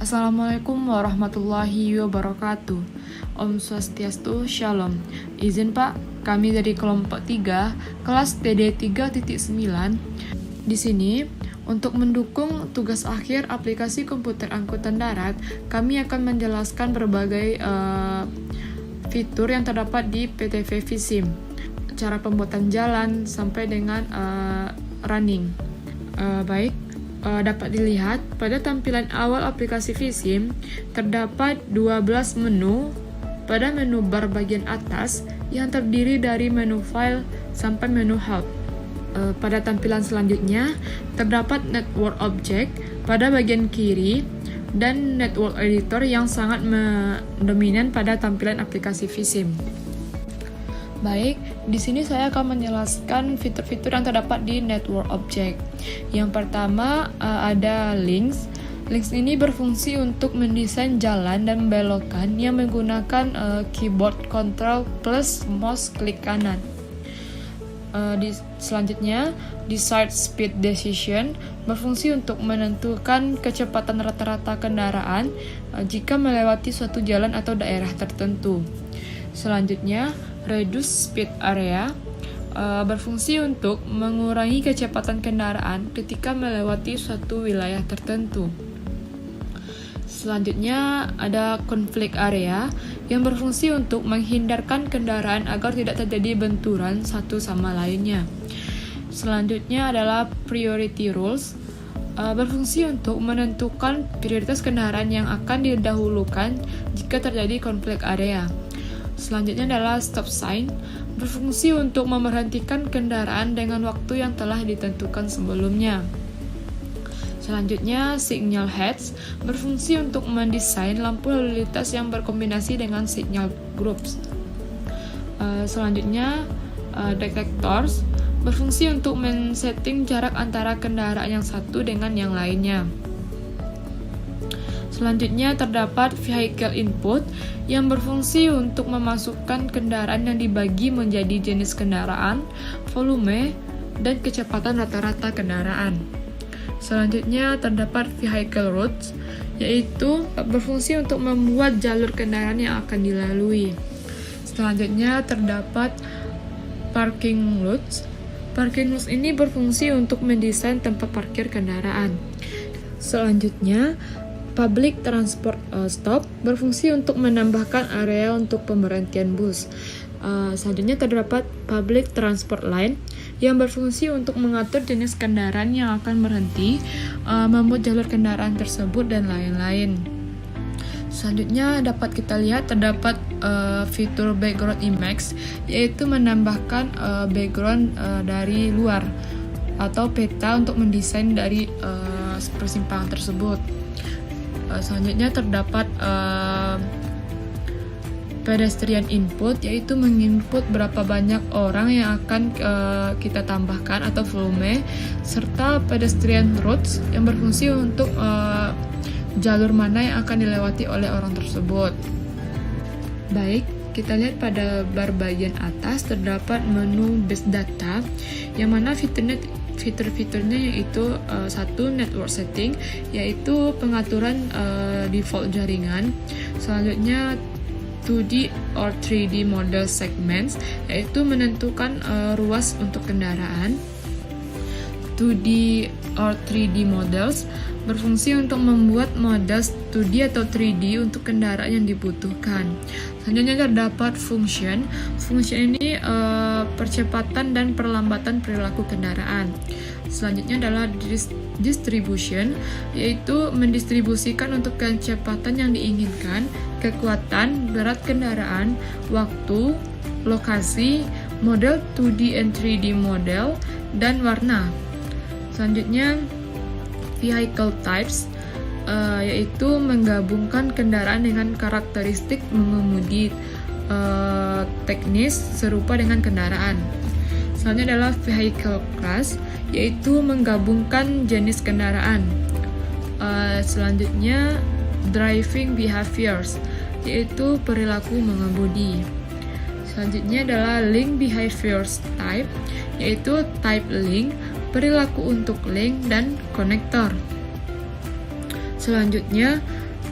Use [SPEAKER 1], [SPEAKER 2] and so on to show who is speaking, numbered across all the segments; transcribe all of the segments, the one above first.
[SPEAKER 1] Assalamualaikum warahmatullahi wabarakatuh. Om Swastiastu, Shalom. Izin Pak, kami dari kelompok 3, kelas TD 3.9. Di sini, untuk mendukung tugas akhir aplikasi komputer angkutan darat, kami akan menjelaskan berbagai fitur yang terdapat di PTV Visim. Cara pembuatan jalan sampai dengan running. Dapat dilihat pada tampilan awal aplikasi Visim terdapat 12 menu pada menu bar bagian atas yang terdiri dari menu file sampai menu help. Pada tampilan selanjutnya terdapat network object pada bagian kiri dan network editor yang sangat mendominan pada tampilan aplikasi Visim. Baik, di sini saya akan menjelaskan fitur-fitur yang terdapat di network object. Yang pertama ada links. Links ini berfungsi untuk mendesain jalan dan belokan yang menggunakan keyboard control plus mouse klik kanan. Selanjutnya, desired speed decision berfungsi untuk menentukan kecepatan rata-rata kendaraan jika melewati suatu jalan atau daerah tertentu. Selanjutnya, reduce speed area berfungsi untuk mengurangi kecepatan kendaraan ketika melewati suatu wilayah tertentu. Selanjutnya ada conflict area yang berfungsi untuk menghindarkan kendaraan agar tidak terjadi benturan satu sama lainnya. Selanjutnya adalah priority rules berfungsi untuk menentukan prioritas kendaraan yang akan didahulukan jika terjadi conflict area. Selanjutnya adalah stop sign, berfungsi untuk memberhentikan kendaraan dengan waktu yang telah ditentukan sebelumnya. Selanjutnya, signal heads, berfungsi untuk mendesain lampu lalu lintas yang berkombinasi dengan signal groups. Selanjutnya, detectors, berfungsi untuk men-setting jarak antara kendaraan yang satu dengan yang lainnya. Selanjutnya terdapat vehicle input yang berfungsi untuk memasukkan kendaraan yang dibagi menjadi jenis kendaraan, volume, dan kecepatan rata-rata kendaraan. Selanjutnya terdapat vehicle routes, yaitu berfungsi untuk membuat jalur kendaraan yang akan dilalui. Selanjutnya terdapat parking routes. Parking routes ini berfungsi untuk mendesain tempat parkir kendaraan. Selanjutnya public transport stop berfungsi untuk menambahkan area untuk pemberhentian bus. Selanjutnya terdapat public transport line yang berfungsi untuk mengatur jenis kendaraan yang akan berhenti, membuat jalur kendaraan tersebut, dan lain-lain. Selanjutnya dapat kita lihat terdapat fitur background image, yaitu menambahkan background dari luar atau peta untuk mendesain dari persimpangan tersebut. Selanjutnya terdapat pedestrian input, yaitu menginput berapa banyak orang yang akan kita tambahkan atau volume, serta pedestrian routes yang berfungsi untuk jalur mana yang akan dilewati oleh orang tersebut. Baik, kita lihat pada bar bagian atas terdapat menu base data, yang mana fitur-fiturnya yaitu satu, network setting, yaitu pengaturan default jaringan. Selanjutnya 2D or 3D model segments, yaitu menentukan ruas untuk kendaraan. 2D or 3D models berfungsi untuk membuat model 2D atau 3D untuk kendaraan yang dibutuhkan. Selanjutnya terdapat function. Function ini percepatan dan perlambatan perilaku kendaraan. Selanjutnya adalah distribution, yaitu mendistribusikan untuk kecepatan yang diinginkan, kekuatan, berat kendaraan, waktu, lokasi, model 2D and 3D model, dan warna. Selanjutnya vehicle types, yaitu menggabungkan kendaraan dengan karakteristik mengemudi teknis serupa dengan kendaraan. Selanjutnya adalah vehicle class, yaitu menggabungkan jenis kendaraan. Selanjutnya driving behaviors, yaitu perilaku mengemudi. Selanjutnya adalah link behaviors type, yaitu type link, perilaku untuk link, dan konektor. Selanjutnya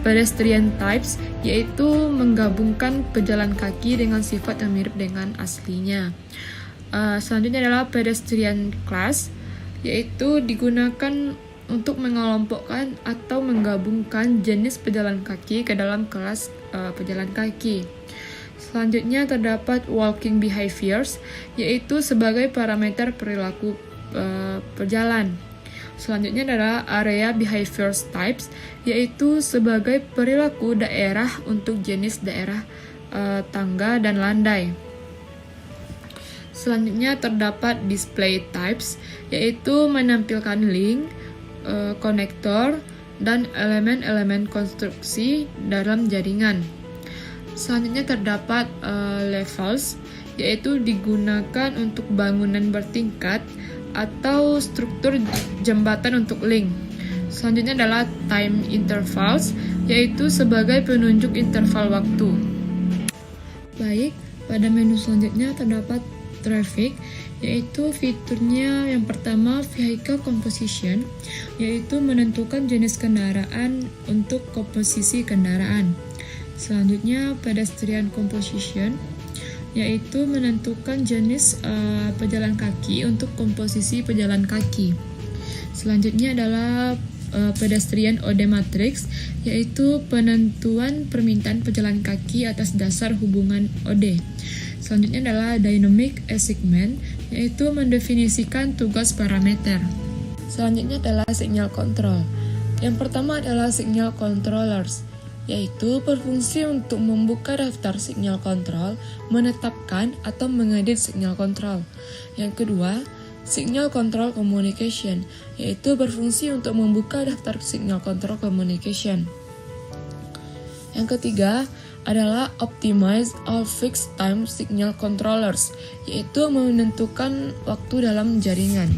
[SPEAKER 1] pedestrian types, yaitu menggabungkan pejalan kaki dengan sifat yang mirip dengan aslinya. Selanjutnya adalah pedestrian class, yaitu digunakan untuk mengelompokkan atau menggabungkan jenis pejalan kaki ke dalam kelas pejalan kaki. Selanjutnya terdapat walking behaviors, yaitu sebagai parameter perilaku pejalan. Selanjutnya adalah area behaviors types, yaitu sebagai perilaku daerah untuk jenis daerah tangga dan landai. Selanjutnya terdapat display types, yaitu menampilkan link, konektor, dan elemen-elemen konstruksi dalam jaringan. Selanjutnya terdapat levels, yaitu digunakan untuk bangunan bertingkat atau struktur jembatan untuk link. Selanjutnya adalah time intervals, yaitu sebagai penunjuk interval waktu. Baik, pada menu selanjutnya terdapat traffic, yaitu fiturnya yang pertama vehicle composition, yaitu menentukan jenis kendaraan untuk komposisi kendaraan. Selanjutnya pedestrian composition, yaitu menentukan jenis pejalan kaki untuk komposisi pejalan kaki. Selanjutnya adalah pedestrian OD matrix, yaitu penentuan permintaan pejalan kaki atas dasar hubungan OD. Selanjutnya adalah dynamic assignment, yaitu mendefinisikan tugas parameter. Selanjutnya adalah signal control. Yang pertama adalah signal controllers, yaitu berfungsi untuk membuka daftar signal kontrol, menetapkan atau mengedit signal kontrol. Yang kedua, signal control communication, yaitu berfungsi untuk membuka daftar signal control communication. Yang ketiga adalah optimize all fixed time signal controllers, yaitu menentukan waktu dalam jaringan.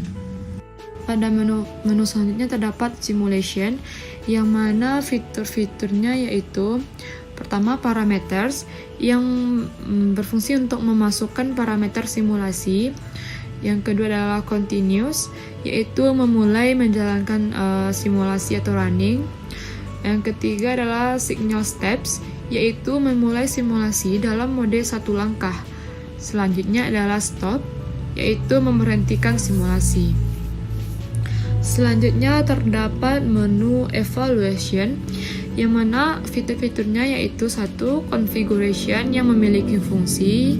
[SPEAKER 1] Pada menu selanjutnya terdapat simulation, yang mana fitur-fiturnya yaitu pertama parameters, yang berfungsi untuk memasukkan parameter simulasi. Yang kedua adalah continuous, yaitu memulai menjalankan simulasi atau running. Yang ketiga adalah signal steps, yaitu memulai simulasi dalam mode satu langkah. Selanjutnya adalah stop, yaitu memberhentikan simulasi. Selanjutnya terdapat menu evaluation, yang mana fitur-fiturnya yaitu satu configuration yang memiliki fungsi,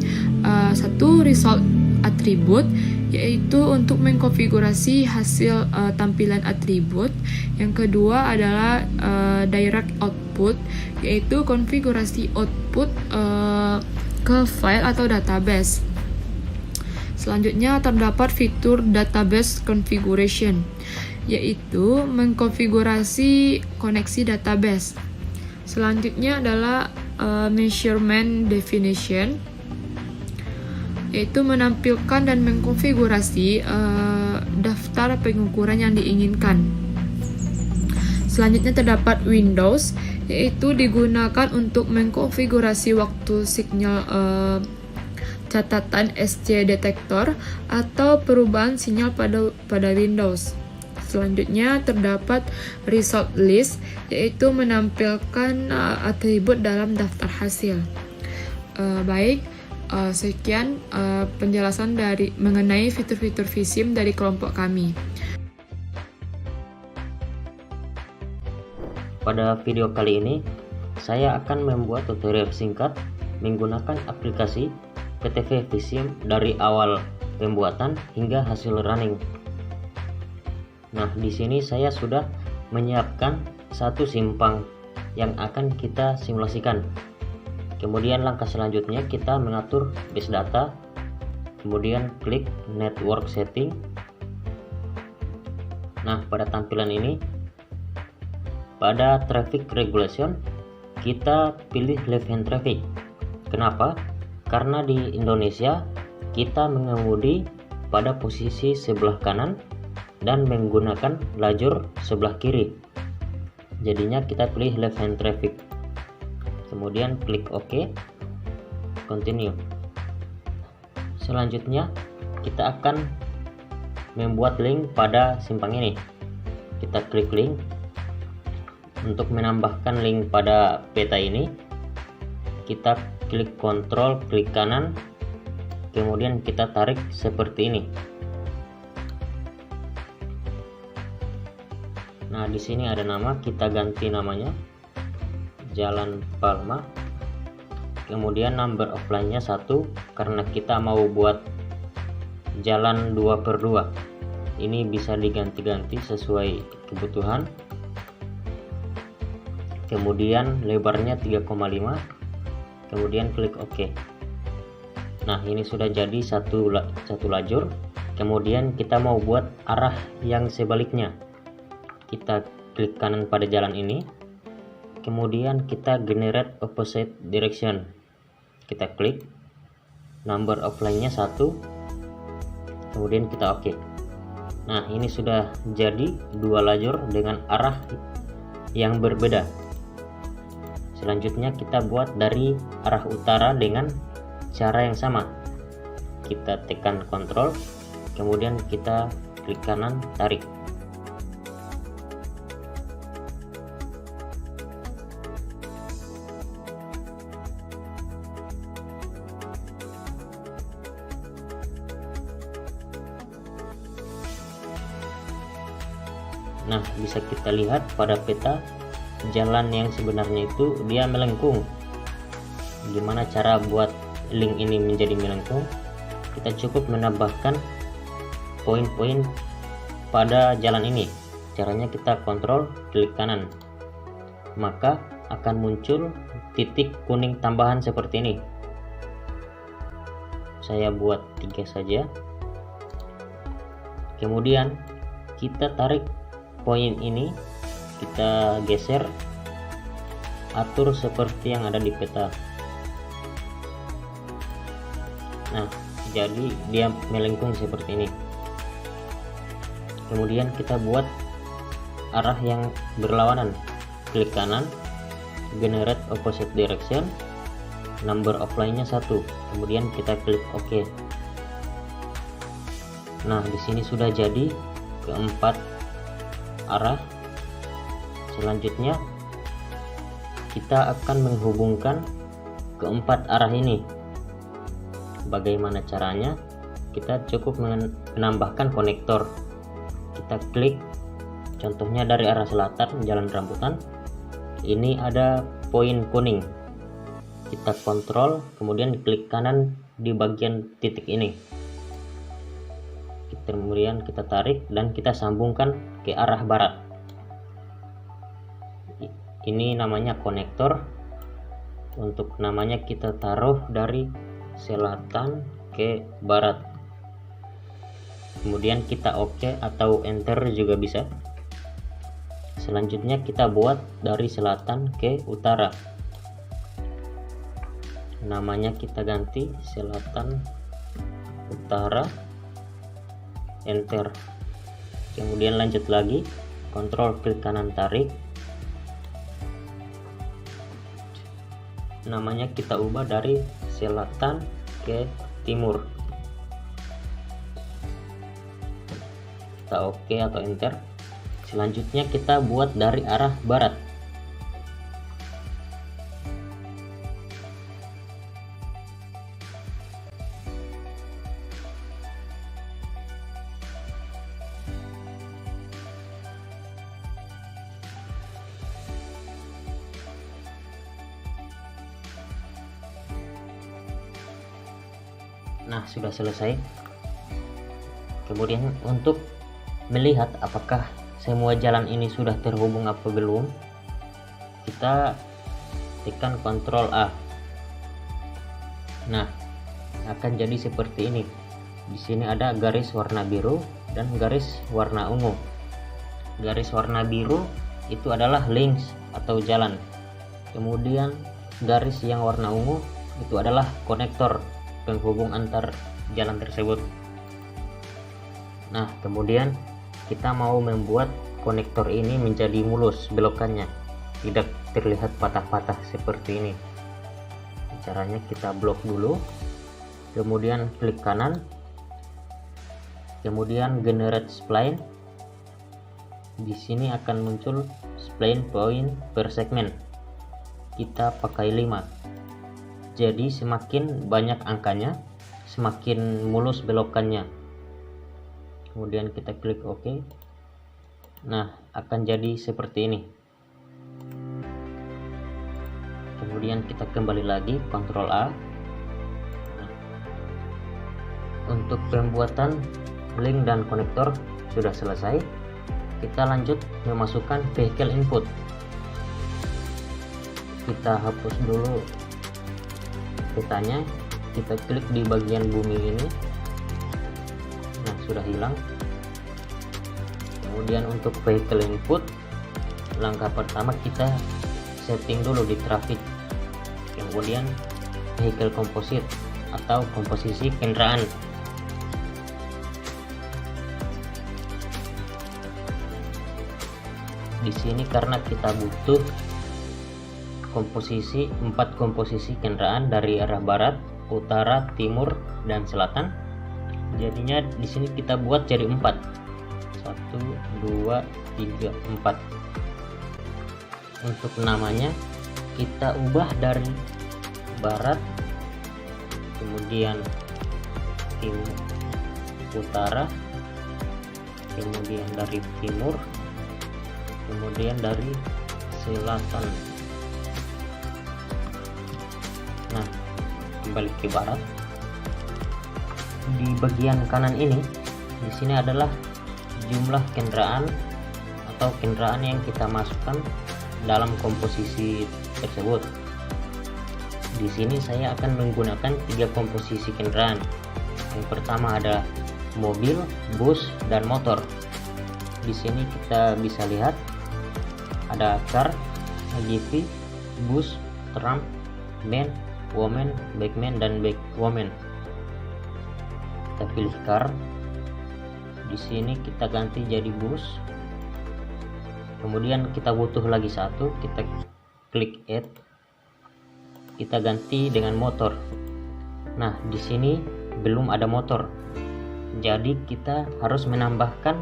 [SPEAKER 1] satu result atribut, yaitu untuk mengkonfigurasi hasil tampilan atribut. Yang kedua adalah direct output, yaitu konfigurasi output ke file atau database. Selanjutnya terdapat fitur database configuration, yaitu mengkonfigurasi koneksi database. Selanjutnya adalah measurement definition, yaitu menampilkan dan mengkonfigurasi daftar pengukuran yang diinginkan. Selanjutnya terdapat Windows, yaitu digunakan untuk mengkonfigurasi waktu sinyal catatan SC detektor atau perubahan sinyal pada Windows. Selanjutnya terdapat result list, yaitu menampilkan atribut dalam daftar hasil. Sekian penjelasan mengenai fitur-fitur VSIM dari kelompok kami.
[SPEAKER 2] Pada video kali ini, saya akan membuat tutorial singkat menggunakan aplikasi PTV VSIM dari awal pembuatan hingga hasil running. Nah, di sini saya sudah menyiapkan satu simpang yang akan kita simulasikan. Kemudian langkah selanjutnya kita mengatur base data, kemudian klik network setting. Nah, pada tampilan ini, pada traffic regulation, kita pilih left hand traffic. Kenapa? Karena di Indonesia kita mengemudi pada posisi sebelah kanan dan menggunakan lajur sebelah kiri. Jadinya kita pilih left hand traffic. Kemudian klik OK, continue. Selanjutnya kita akan membuat link pada simpang ini. Kita klik link, Untuk menambahkan link pada peta ini, kita klik kontrol, klik kanan, kemudian kita tarik seperti ini. Nah, di sini ada nama, kita ganti namanya Jalan Palma. Kemudian number of line-nya 1 karena kita mau buat jalan 2/2. Ini bisa diganti-ganti sesuai kebutuhan. Kemudian lebarnya 3,5. Kemudian klik OK. Nah, ini sudah jadi satu lajur. Kemudian kita mau buat arah yang sebaliknya. Kita klik kanan pada jalan ini. Kemudian kita generate opposite direction. Kita klik number of line-nya 1. Kemudian kita OK. Nah, ini sudah jadi 2 lajur dengan arah yang berbeda. Selanjutnya kita buat dari arah utara dengan cara yang sama. Kita tekan kontrol, kemudian kita klik kanan, tarik. Nah, bisa kita lihat pada peta jalan yang sebenarnya itu dia melengkung. Gimana cara buat link ini menjadi melengkung? Kita cukup menambahkan poin-poin pada jalan ini. Caranya kita kontrol, klik kanan, maka akan muncul titik kuning tambahan seperti ini. Saya buat 3 saja. Kemudian kita tarik poin ini, kita geser, atur seperti yang ada di peta. Nah, jadi dia melengkung seperti ini. Kemudian kita buat arah yang berlawanan. Klik kanan, generate opposite direction, number of line-nya 1. Kemudian kita klik OK. Nah, di sini sudah jadi keempat arah. Selanjutnya kita akan menghubungkan keempat arah ini. Bagaimana caranya? Kita cukup menambahkan konektor. Kita klik, contohnya dari arah selatan Jalan Rambutan. Ini ada poin kuning. Kita kontrol, kemudian klik kanan di bagian titik ini. Kemudian kita tarik dan kita sambungkan ke arah barat. Ini namanya konektor. Untuk namanya kita taruh dari selatan ke barat. Kemudian kita OK atau enter juga bisa. Selanjutnya kita buat dari selatan ke utara. Namanya kita ganti selatan utara, enter. Kemudian lanjut lagi, kontrol klik kanan, tarik. Namanya kita ubah dari selatan ke timur. Kita OK atau enter. Selanjutnya kita buat dari arah barat. Nah, sudah selesai. Kemudian untuk melihat apakah semua jalan ini sudah terhubung apa belum, kita tekan Ctrl A. Nah, akan jadi seperti ini. Di sini ada garis warna biru dan garis warna ungu. Garis warna biru itu adalah links atau jalan. Kemudian garis yang warna ungu itu adalah konektor, penghubung antar jalan tersebut. Nah, kemudian kita mau membuat konektor ini menjadi mulus belokannya, tidak terlihat patah-patah seperti ini. Caranya kita blok dulu, kemudian klik kanan, kemudian generate spline. Di sini akan muncul display point per segment. Kita pakai 5. Jadi semakin banyak angkanya, semakin mulus belokannya. Kemudian kita klik OK. Nah, akan jadi seperti ini. Kemudian kita kembali lagi, Ctrl A. Nah, untuk pembuatan link dan konektor sudah selesai. Kita lanjut memasukkan vehicle input. Kita hapus dulu petanya, kita klik di bagian bumi ini. Nah, sudah hilang. Kemudian untuk vehicle input, langkah pertama kita setting dulu di traffic. Kemudian vehicle composite atau komposisi kendaraan. Di sini karena kita butuh 4 komposisi kendaraan dari arah barat, utara, timur, dan selatan. Jadinya di sini kita buat jadi 4. 1, 2, 3, 4. Untuk namanya kita ubah dari barat, kemudian timur, utara, kemudian dari timur, kemudian dari selatan. Nah, kembali ke barat. Di bagian kanan ini, di sini adalah jumlah kendaraan atau kendaraan yang kita masukkan dalam komposisi tersebut. Di sini saya akan menggunakan 3 komposisi kendaraan. Yang pertama ada mobil, bus, dan motor. Di sini kita bisa lihat ada car, AGV, bus, tram, man, woman, backman, dan backwoman. Kita pilih car. Di sini kita ganti jadi bus. Kemudian kita butuh lagi satu, kita klik add. Kita ganti dengan motor. Nah, di sini belum ada motor. Jadi kita harus menambahkan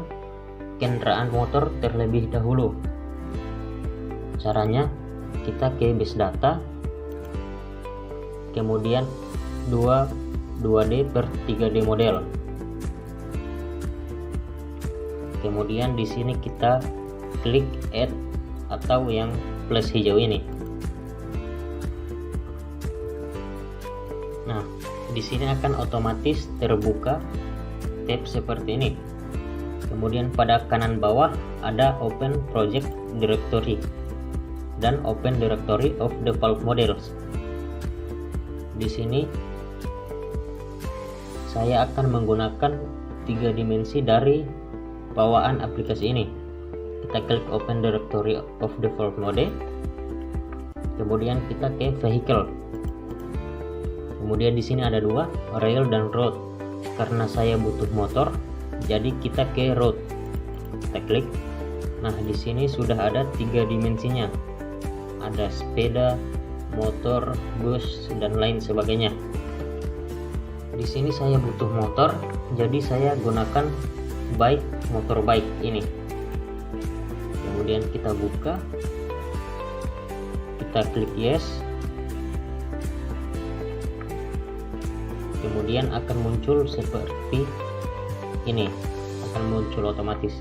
[SPEAKER 2] kendaraan motor terlebih dahulu. Caranya kita ke base data, kemudian 2D per 3D model. Kemudian di sini kita klik add atau yang plus hijau ini. Nah, di sini akan otomatis terbuka tab seperti ini. Kemudian pada kanan bawah ada Open Project Directory dan Open Directory of Default Models. Di sini saya akan menggunakan 3 dimensi dari bawaan aplikasi ini. Kita klik Open Directory of Default Mode. Kemudian kita ke Vehicle. Kemudian di sini ada 2, Rail dan Road. Karena saya butuh motor, jadi kita ke Road. Kita klik. Nah, di sini sudah ada 3 dimensinya. Ada sepeda, motor, bus, dan lain sebagainya. Di sini saya butuh motor, jadi saya gunakan motor bike ini. Kemudian kita buka, kita klik yes. Kemudian akan muncul seperti ini, akan muncul otomatis.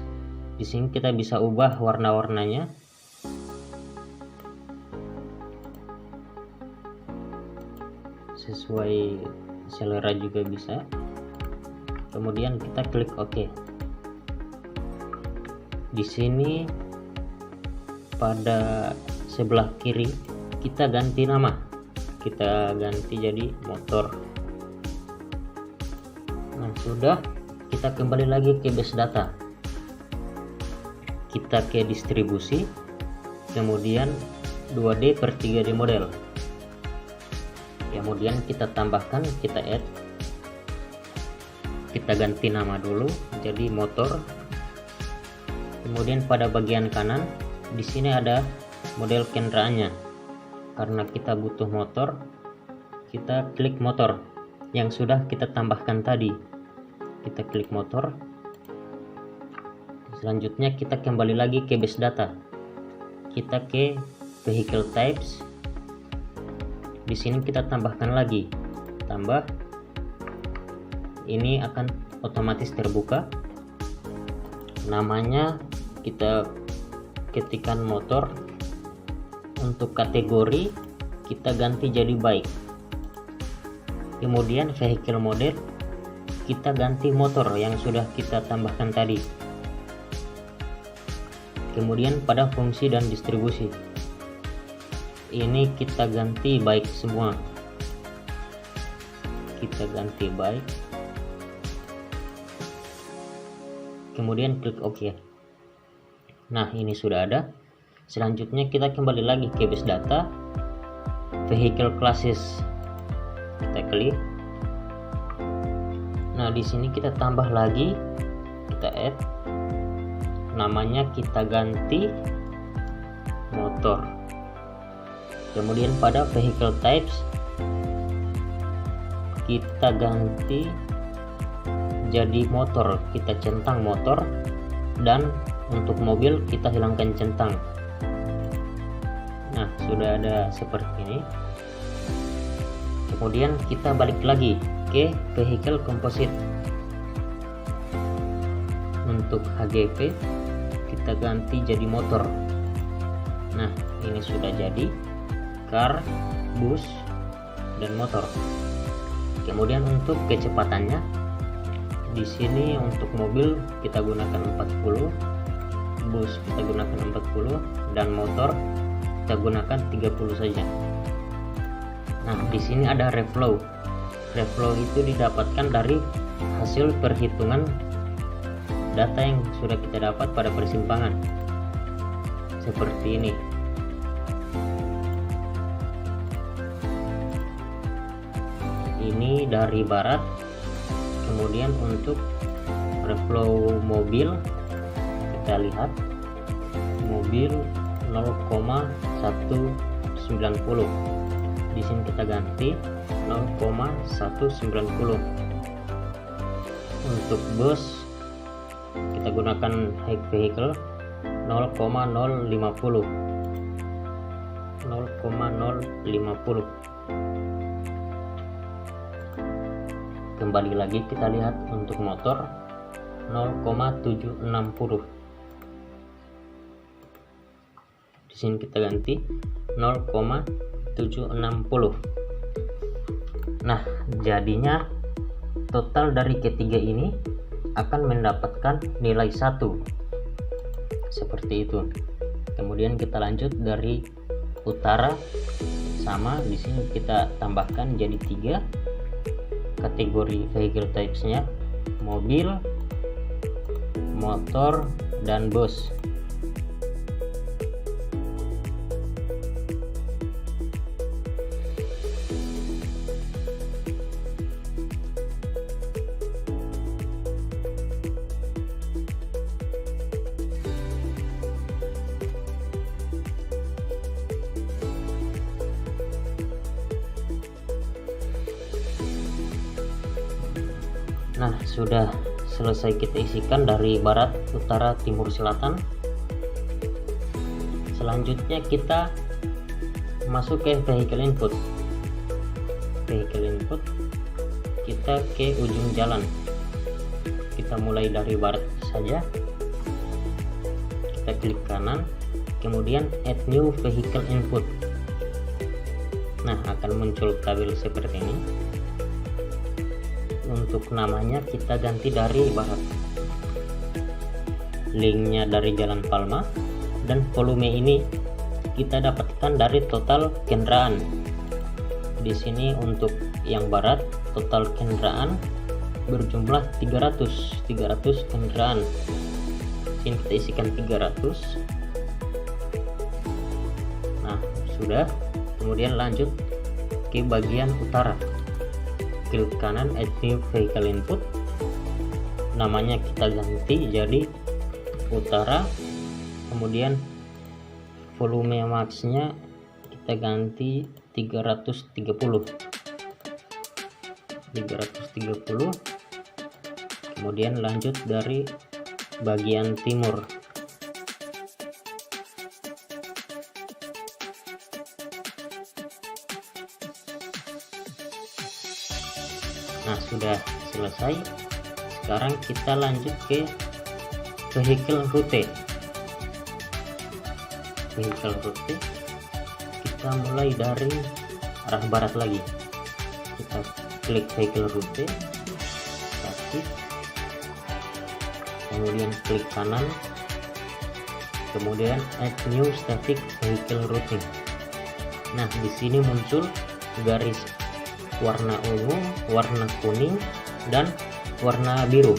[SPEAKER 2] Di sini kita bisa ubah warna-warnanya. Sesuai selera juga bisa. Kemudian kita klik OK. Di sini pada sebelah kiri kita ganti nama. Kita ganti jadi motor. Nah, sudah. Kita kembali lagi ke base data. Kita ke distribusi. Kemudian 2D per 3D model. Kemudian kita tambahkan, kita add, kita ganti nama dulu jadi motor. Kemudian pada bagian kanan di sini ada model kendaraannya. Karena kita butuh motor, kita klik motor yang sudah kita tambahkan tadi. Kita klik motor. Selanjutnya kita kembali lagi ke base data. kita ke vehicle types. Di sini kita tambahkan lagi, tambah, ini akan otomatis terbuka. Namanya kita ketikkan motor. Untuk kategori kita ganti jadi bike. Kemudian vehicle model kita ganti motor yang sudah kita tambahkan tadi. Kemudian pada fungsi dan distribusi ini kita ganti bike semua. Kita ganti bike. Kemudian klik OK. Nah, ini sudah ada. Selanjutnya kita kembali lagi ke base data, vehicle classes. Kita klik. Nah, di sini kita tambah lagi, kita add. Namanya kita ganti motor. Kemudian pada vehicle types kita ganti jadi motor, kita centang motor, dan untuk mobil kita hilangkan centang. Nah, sudah ada seperti ini. Kemudian kita balik lagi ke vehicle composite. Untuk HGV kita ganti jadi motor. Nah, ini sudah jadi car, bus, dan motor. Kemudian untuk kecepatannya, di sini untuk mobil kita gunakan 40, bus kita gunakan 40, dan motor kita gunakan 30 saja. Nah, di sini ada reflow. Reflow itu didapatkan dari hasil perhitungan data yang sudah kita dapat pada persimpangan. Seperti ini. Ini dari barat. Kemudian untuk reflow mobil kita lihat mobil 0,190. Di sini kita ganti 0,190. Untuk bus kita gunakan high vehicle 0,050. Kembali lagi kita lihat untuk motor 0,760. Di sini kita ganti 0,760. Nah, jadinya total dari ketiga ini akan mendapatkan nilai 1. Seperti itu. Kemudian kita lanjut dari utara, sama di sini kita tambahkan jadi 3. Kategori vehicle types-nya mobil, motor, dan bus. Nah, sudah selesai kita isikan dari barat, utara, timur, selatan. Selanjutnya kita masuk ke vehicle input. Vehicle input kita ke ujung jalan. Kita mulai dari barat saja. Kita klik kanan, kemudian add new vehicle input. Nah, akan muncul tabel seperti ini. Untuk namanya kita ganti dari barat, linknya dari Jalan Palma, dan volume ini kita dapatkan dari total kendaraan. Di sini untuk yang barat total kendaraan berjumlah 300 kendaraan. Ini kita isikan 300. Nah, sudah. Kemudian lanjut ke bagian utara. Klik kanan add new vehicle input. Namanya kita ganti jadi utara. Kemudian volume maxnya kita ganti 330. Kemudian lanjut dari bagian timur. Nah, sudah selesai. Sekarang kita lanjut ke vehicle route. Kita mulai dari arah barat lagi. Kita klik vehicle route, static, kemudian klik kanan, kemudian add new static vehicle routing. Nah, di sini muncul garis warna ungu, warna kuning, dan warna biru.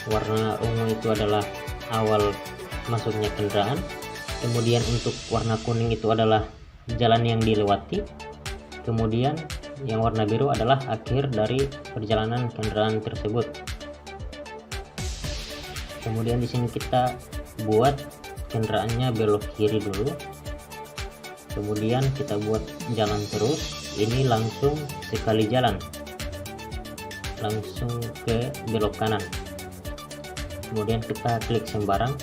[SPEAKER 2] Warna ungu itu adalah awal masuknya kendaraan, kemudian untuk warna kuning itu adalah jalan yang dilewati, kemudian yang warna biru adalah akhir dari perjalanan kendaraan tersebut. Kemudian di sini kita buat kendaraannya belok kiri dulu, kemudian kita buat jalan terus. Ini langsung sekali jalan, langsung ke belok kanan, kemudian kita klik sembarang.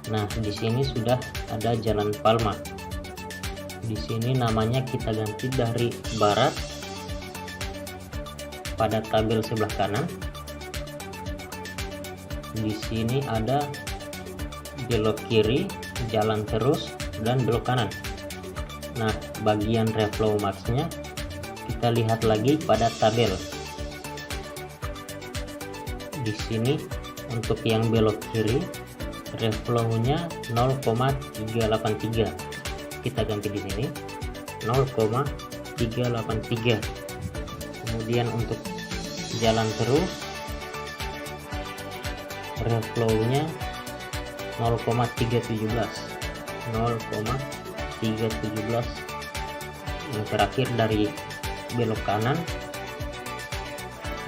[SPEAKER 2] Nah, di sini sudah ada Jalan Palma. Di sini namanya kita ganti dari barat pada tabel sebelah kanan. Di sini ada belok kiri, jalan terus, dan belok kanan. Nah, bagian reflow max-nya kita lihat lagi pada tabel. Di sini untuk yang belok kiri reflow-nya 0,383. Kita ganti di sini 0,383. Kemudian untuk jalan terus reflow-nya 0,317. Yang terakhir dari belok kanan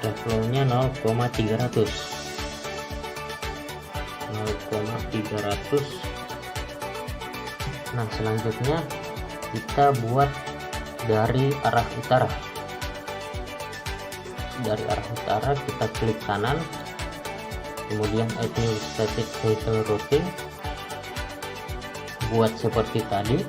[SPEAKER 2] reflow-nya 0,300. Nah, selanjutnya kita buat dari arah utara. Dari arah utara kita klik kanan, kemudian add new static vehicle routing, buat seperti tadi.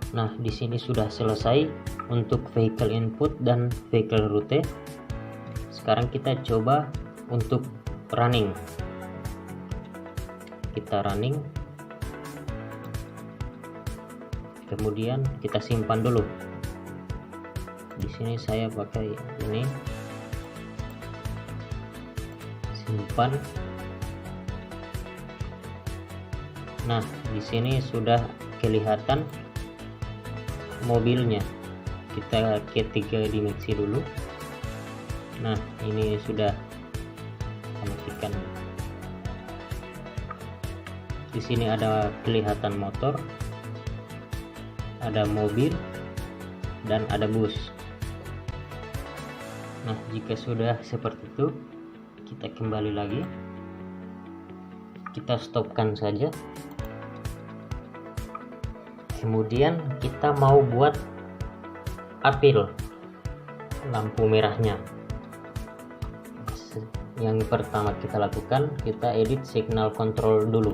[SPEAKER 2] Nah, di sini sudah selesai untuk vehicle input dan vehicle route. Sekarang kita coba untuk running. Kita running. Kemudian kita simpan dulu. Di sini saya pakai ini. Simpan. Nah, di sini sudah kelihatan mobilnya. Kita ke 3 dimensi dulu. Nah, ini sudah matikan. Di sini ada kelihatan motor, ada mobil, dan ada bus. Nah, jika sudah seperti itu, kita kembali lagi. Kita stopkan saja. Kemudian kita mau buat apil lampu merahnya. Yang pertama kita lakukan, kita edit signal control dulu.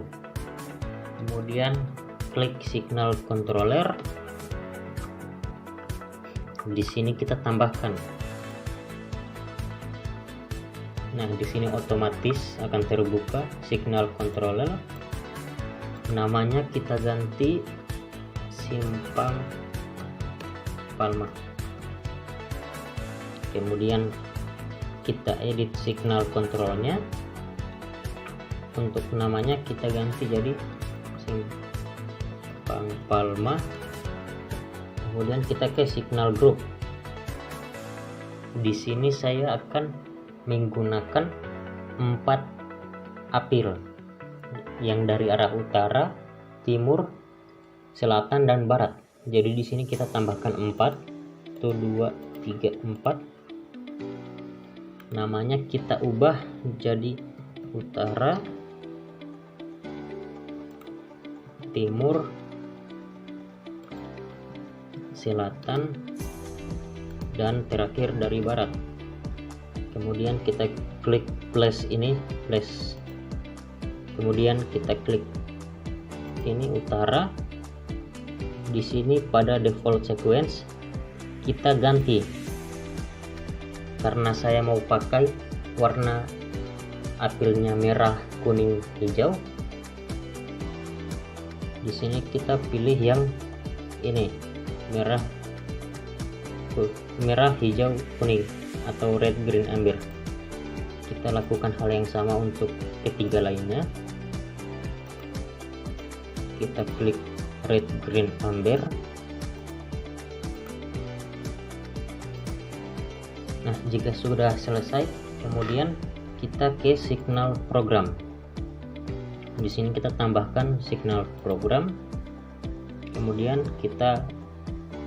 [SPEAKER 2] Kemudian klik signal controller. Di sini kita tambahkan. Nah, di sini otomatis akan terbuka signal controller. Namanya kita ganti Simpang Palma. Kemudian kita edit signal kontrolnya. Untuk namanya kita ganti jadi Simpang Palma. Kemudian kita ke signal group. Di sini saya akan menggunakan 4 apil yang dari arah utara, timur, selatan, dan barat. Jadi di sini kita tambahkan 4. 1, 2, 3, 4. namanya kita ubah jadi utara, timur, selatan, dan terakhir dari barat. Kemudian kita klik plus ini, plus. Kemudian kita klik ini utara. Di sini pada default sequence kita ganti, karena saya mau pakai warna apelnya merah, kuning, hijau. Di sini kita pilih yang ini, merah, hijau, kuning, atau red, green, amber. Kita lakukan hal yang sama untuk ketiga lainnya. Kita klik red, green, amber. Nah, jika sudah selesai, kemudian kita ke signal program. Di sini kita tambahkan signal program. Kemudian kita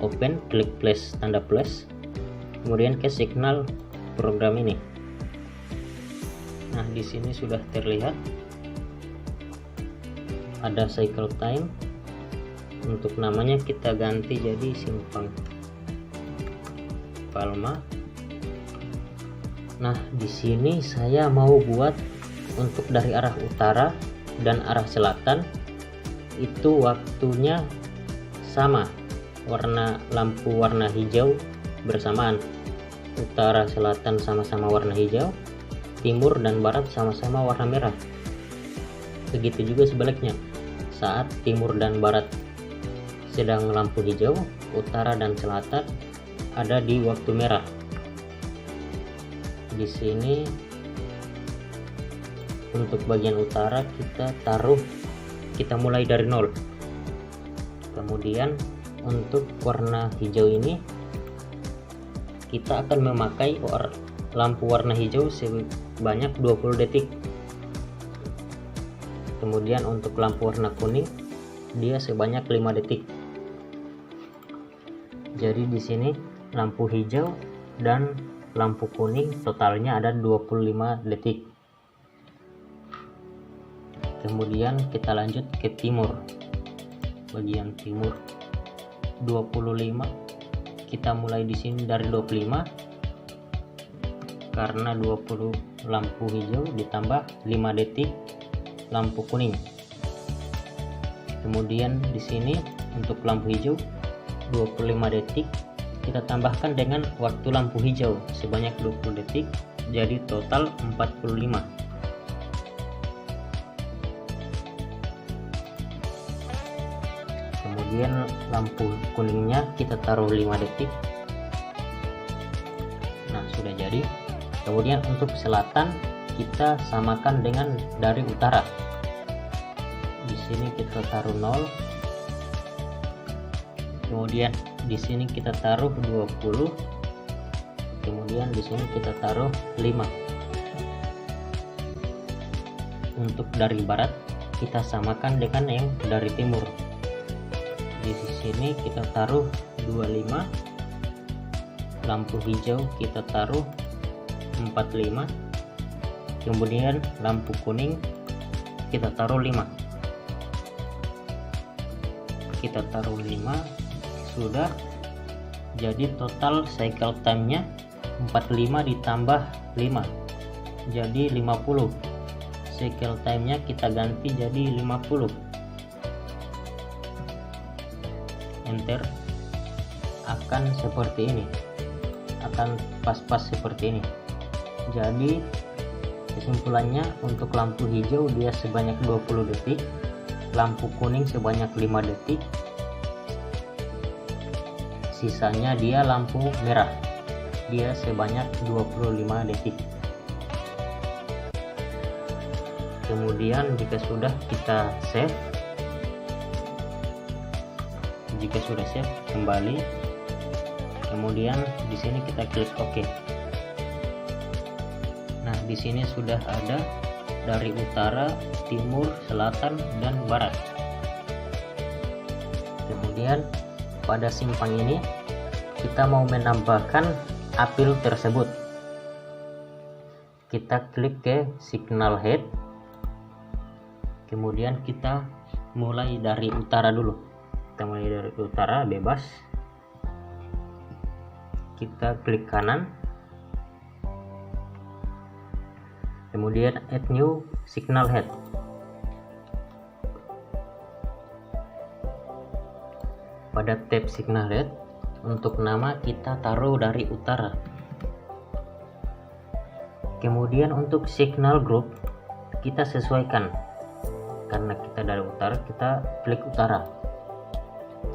[SPEAKER 2] open, klik plus, tanda plus. Kemudian ke signal program ini. Nah, di sini sudah terlihat ada cycle time. Untuk namanya kita ganti jadi Simpang Palma. Nah, di sini saya mau buat untuk dari arah utara dan arah selatan itu waktunya sama, warna lampu warna hijau bersamaan. Utara selatan sama-sama warna hijau, timur dan barat sama-sama warna merah. Begitu juga sebaliknya, saat timur dan barat sedang lampu hijau, utara dan selatan ada di waktu merah. Di sini untuk bagian utara kita mulai dari 0. Kemudian untuk warna hijau ini kita akan memakai lampu warna hijau sebanyak 20 detik. Kemudian untuk lampu warna kuning dia sebanyak 5 detik. Jadi di sini lampu hijau dan lampu kuning totalnya ada 25 detik. Kemudian kita lanjut ke timur. Bagian timur 25. Kita mulai di sini dari 25. Karena 20 lampu hijau ditambah 5 detik lampu kuning. Kemudian di sini untuk lampu hijau 25 detik kita tambahkan dengan waktu lampu hijau sebanyak 20 detik, jadi total 45. Kemudian lampu kuningnya kita taruh 5 detik. Nah, sudah jadi. Kemudian untuk selatan kita samakan dengan dari utara. Di sini kita taruh 0. Kemudian di sini kita taruh 20. Kemudian di sini kita taruh 5. Untuk dari barat kita samakan dengan yang dari timur. Di sini kita taruh 25. Lampu hijau kita taruh 45. Kemudian lampu kuning kita taruh 5. Kita taruh 5. Sudah, jadi total cycle time-nya 45 ditambah 5 jadi 50. Cycle time-nya kita ganti jadi 50. Enter. Akan seperti ini, akan pas-pas seperti ini. Jadi kesimpulannya untuk lampu hijau dia sebanyak 20 detik, lampu kuning sebanyak 5 detik, sisanya dia lampu merah dia sebanyak 25 detik. Kemudian jika sudah kita save, kembali. Kemudian di sini kita klik OK. Nah, di sini sudah ada dari utara, timur, selatan, dan barat. Kemudian pada simpang ini kita mau menambahkan apel tersebut. kita klik ke signal head, kemudian kita mulai dari utara dulu. Kita mulai dari utara bebas, kita klik kanan, kemudian add new signal head. Pada tab signal head, untuk nama kita taruh dari utara. Kemudian untuk signal group kita sesuaikan, karena kita dari utara, kita klik utara,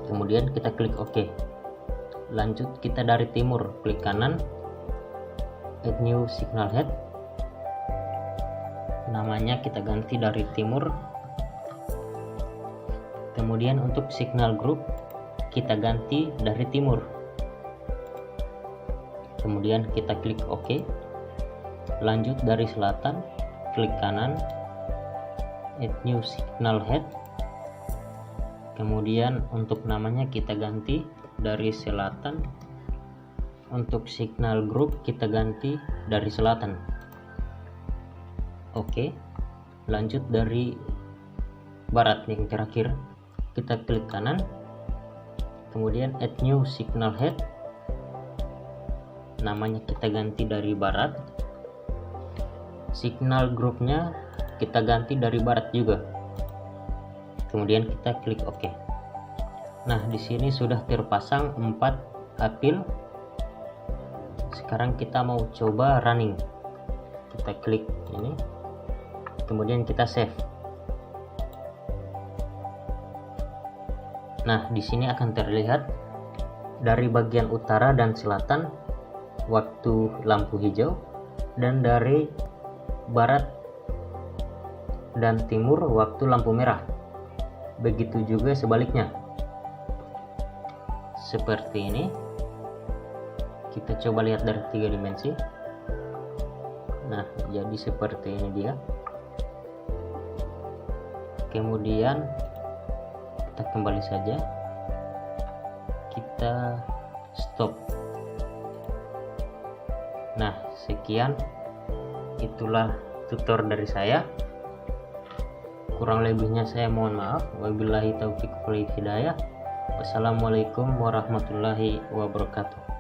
[SPEAKER 2] kemudian kita klik OK. Lanjut kita dari timur, klik kanan, add new signal head, namanya kita ganti dari timur. Kemudian untuk signal group kita ganti dari timur, kemudian kita klik OK. Lanjut dari selatan, klik kanan, add new signal head, kemudian untuk namanya kita ganti dari selatan. Untuk signal group kita ganti dari selatan. Oke, lanjut dari barat yang terakhir, kita klik kanan, kemudian add new signal head, namanya kita ganti dari barat. Signal grupnya kita ganti dari barat juga, kemudian kita klik OK. Nah, di sini sudah terpasang 4 apil. Sekarang kita mau coba running. Kita klik ini, kemudian kita save. Nah, di sini akan terlihat dari bagian utara dan selatan waktu lampu hijau, dan dari barat dan timur waktu lampu merah. Begitu juga sebaliknya. Seperti ini. Kita coba lihat dari 3 dimensi. Nah, jadi seperti ini dia. Kemudian kita kembali saja. Kita stop. Nah, sekian. Itulah tutor dari saya. Kurang lebihnya saya mohon maaf. Wabillahi taufiq wal hidayah. Wassalamualaikum warahmatullahi wabarakatuh.